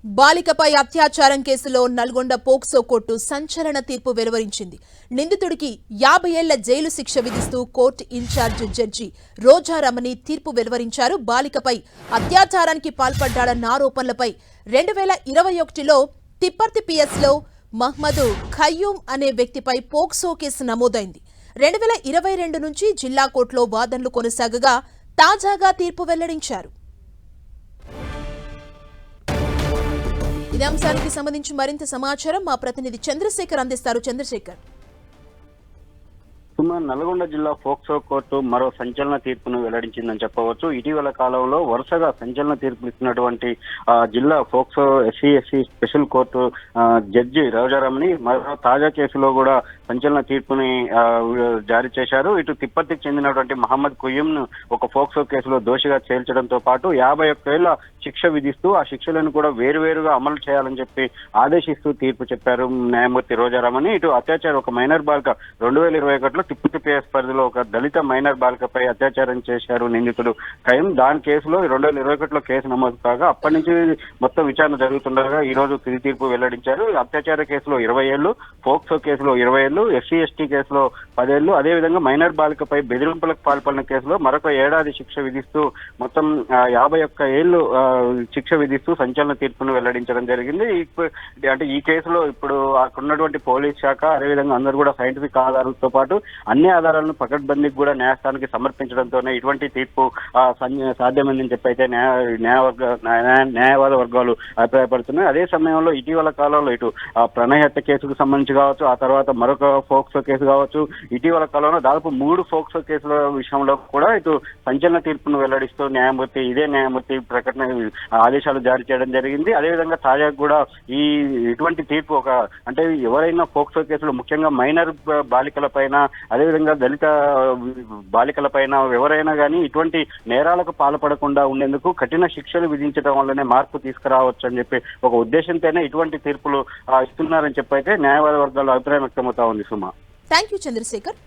బాలికపై అత్యాచారం కేసులో నల్గొండ పోక్సో కోర్టు సంచలన తీర్పు వెలువరించింది. నిందితుడికి 50 ఏళ్ల జైలు శిక్ష విధిస్తూ కోర్టు ఇన్ఛార్జ్ జడ్జి రోజారమణి తీర్పు వెలువరించారు. బాలికపై అత్యాచారానికి పాల్పడ్డాడన్న ఆరోపణలపై 2021లో తిప్పర్తి పిఎస్లో మహ్మద్ ఖయ్యూమ్ అనే వ్యక్తిపై పోక్సో కేసు నమోదైంది. 2022 నుంచి జిల్లా కోర్టులో వాదనలు కొనసాగగా తాజాగా తీర్పు వెల్లడించారు. ఇదే అంశానికి సంబంధించి మరింత సమాచారం మా ప్రతినిధి చంద్రశేఖర్ అందిస్తారు. చంద్రశేఖర్, నల్గొండ జిల్లా పోక్సో కోర్టు మరో సంచలన తీర్పును వెల్లడించిందని చెప్పవచ్చు. ఇటీవల కాలంలో వరుసగా సంచలన తీర్పులు ఇచ్చినటువంటి జిల్లా POCSO SC special court judge Rojaramani మరో తాజా కేసులో కూడా సంచలన తీర్పుని జారీ చేశారు. ఇటు తిప్పర్తికి చెందినటువంటి మహమ్మద్ ఖయ్యూమ్ ను ఒక పోక్సో కేసులో దోషిగా చేర్చడంతో పాటు 51 ఏళ్ల శిక్ష విధిస్తూ ఆ శిక్షలను కూడా వేరువేరుగా అమలు చేయాలని చెప్పి ఆదేశిస్తూ తీర్పు చెప్పారు న్యాయమూర్తి రోజారమణి. ఇటు అత్యాచారం ఒక మైనర్ బాలిక 2021లో తిప్పర్తి పిఎస్ పరిధిలో ఒక దళిత మైనర్ బాలికపై అత్యాచారం చేశారు నిందితుడు ఖయ్యూమ్. దాని కేసులో 2021లో కేసు నమోదు కాగా అప్పటి నుంచి మొత్తం విచారణ జరుగుతుండగా ఈ రోజు తుది తీర్పు వెల్లడించారు. అత్యాచార కేసులో 20 ఏళ్లు, పోక్సో కేసులో 20 ఏళ్లు, ఎస్సీ కేసులో 10 ఏళ్లు, అదేవిధంగా మైనర్ బాలికపై బెదిరింపులకు పాల్పడిన కేసులో మరొక ఏడాది శిక్ష విధిస్తూ మొత్తం 51 ఏళ్లు శిక్ష విధిస్తూ సంచలన తీర్పును వెల్లడించడం జరిగింది. అంటే ఈ కేసులో ఇప్పుడు అక్కడున్నటువంటి పోలీస్ శాఖ అదేవిధంగా అందరూ కూడా సైంటిఫిక్ ఆధారాలతో పాటు అన్ని ఆధారాలను పకడ్బందీకి కూడా న్యాయస్థానానికి సమర్పించడంతోనే ఇటువంటి తీర్పు సాధ్యమైందని చెప్పి అయితే న్యాయవాద వర్గాలు అభిప్రాయపడుతున్నాయి. అదే సమయంలో ఇటీవల కాలంలో ఇటు ప్రణయ హత్య కేసుకు సంబంధించి కావచ్చు, ఆ తర్వాత మరొక పోక్సో కేసు కావచ్చు, ఇటీవల కాలంలో దాదాపు 3 పోక్సో కేసుల విషయంలో కూడా ఇటు సంచలన తీర్పును వెల్లడిస్తూ ఇదే న్యాయమూర్తి ప్రకటన ఆదేశాలు జారీ చేయడం జరిగింది. అదేవిధంగా తాజాగా కూడా ఇటువంటి తీర్పు అంటే ఎవరైనా పోక్సో కేసులు ముఖ్యంగా మైనర్ బాలికల పైన అదేవిధంగా దళిత బాలికల పైన ఎవరైనా కానీ ఇటువంటి నేరాలకు పాల్పడకుండా ఉండేందుకు కఠిన శిక్షలు విధించడం వల్లనే మార్పు తీసుకురావచ్చు అని చెప్పి ఒక ఉద్దేశంతోనే ఇటువంటి తీర్పులు ఇస్తున్నారని చెప్పి అయితే న్యాయవాద వర్గాల్లో అభిప్రాయం వ్యక్తమవుతా ఉంది. సుమా, థ్యాంక్ యూ చంద్రశేఖర్.